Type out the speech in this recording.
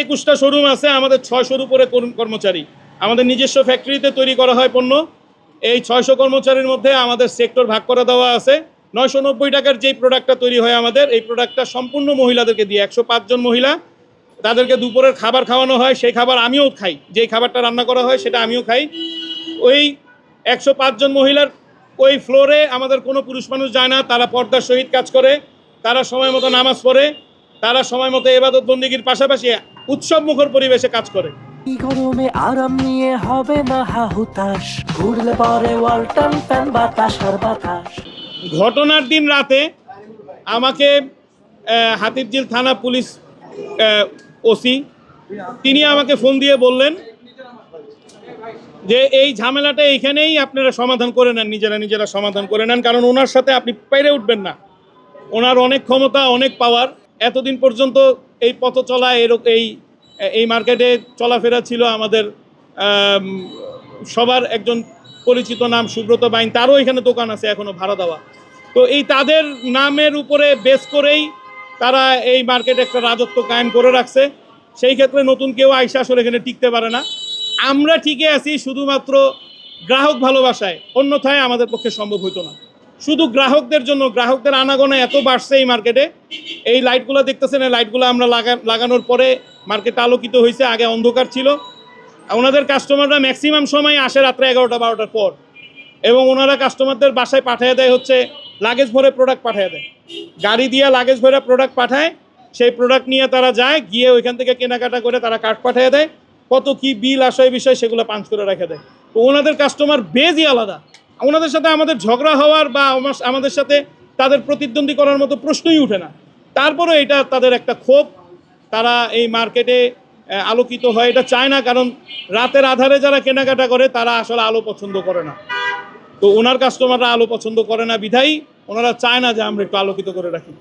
21টা showroom আছে, আমাদের 600-র উপরে কর্মচারী। আমাদের নিজস্ব ফ্যাক্টরিতে তৈরি করা হয় পণ্য। এই 600 কর্মচারীর মধ্যে আমাদের সেক্টর ভাগ করে দেওয়া আছে। 990 টাকার যেই প্রোডাক্টটা তৈরি হয় আমাদের, এই প্রোডাক্টটা সম্পূর্ণ মহিলাদেরকে দিয়ে, 105 জন মহিলা, তাদেরকে দুপুরের খাবার খাওয়ানো হয়। সেই খাবার আমিও খাই, যেই খাবারটা রান্না করা হয় সেটা আমিও খাই। ওই 105 জন মহিলার ওই ফ্লোরে আমাদের কোনো পুরুষ মানুষ যায় না। তারা পর্দার সহিত কাজ করে, তারা সময় মতো নামাজ পড়ে, তারা সময় মতো ইবাদত বন্দেগীর পাশাপাশি উৎসব মুখর পরিবেশে কাজ করে। গরমে আরাম নিয়ে হবে না হাহুতাশ, ঘুরলে পরে ওয়ালটন ফ্যান বাতাস আর বাতাস। ঘটনার দিন রাতে আমাকে হাতিরঝিল থানা পুলিশ ওসি তিনি আমাকে ফোন দিয়ে বললেন যে এই ঝামেলাটা এইখানেই আপনারা সমাধান করে নেন, নিজেরা সমাধান করে নেন, কারণ ওনার সাথে আপনি পেরে উঠবেন না। ওনার অনেক ক্ষমতা, অনেক পাওয়ার। এতদিন পর্যন্ত এই পথ চলা এই মার্কেটে চলাফেরা ছিল আমাদের সবার একজন পরিচিত নাম সুব্রত বাইন, তারও এখানে দোকান আছে এখনো ভাড়া দেওয়া। তো এই তাদের নামের উপরে বেস করেই তারা এই মার্কেটে একটা রাজত্ব কায়েম করে রাখছে। সেই ক্ষেত্রে নতুন কেউ আইসা আসলে এখানে টিকতে পারে না। আমরা ঠিকই আছি শুধুমাত্র গ্রাহক ভালোবাসায়, অন্যথায় আমাদের পক্ষে সম্ভব হতো না। শুধু গ্রাহকদের জন্য, গ্রাহকদের আনাগোনা এত বাড়ছে এই মার্কেটে। এই লাইটগুলো দেখতেছেন, এই লাইটগুলো আমরা লাগানোর পরে মার্কেটটা আলোকিত হয়েছে, আগে অন্ধকার ছিল। ওনাদের কাস্টমাররা ম্যাক্সিমাম সময় আসে রাত্রে 11টা-12টার পর, এবং ওনারা কাস্টমারদের বাসায় পাঠিয়ে দেয় হচ্ছে লাগেজ ভরে প্রোডাক্ট পাঠিয়ে দেয়, গাড়ি দিয়ে লাগেজ ভরে প্রোডাক্ট পাঠায়। সেই প্রোডাক্ট নিয়ে তারা যায়, গিয়ে ওইখান থেকে কেনাকাটা করে তারা কার্ড পাঠিয়ে দেয়, কত কি বিল আসায় বিষয় সেগুলো পাঞ্চ করে রেখে দেয়। তো ওনাদের কাস্টমার বেজই আলাদা। ওনাদের সাথে আমাদের ঝগড়া হওয়ার বা আমাদের সাথে তাদের প্রতিদ্বন্দ্বী করার মতো প্রশ্নই উঠে না। তারপরে এটা তাদের একটা ক্ষোভ, তারা এই মার্কেটে আলোকিত হয় এটা চায় না, কারণ রাতের আধারে যারা কেনাকাটা করে তারা আসলে আলো পছন্দ করে না। তো ওনার কাস্টমাররা আলো পছন্দ করে না বিধায় ওনারা চায় না যে আমরা একটু আলোকিত করে রাখি।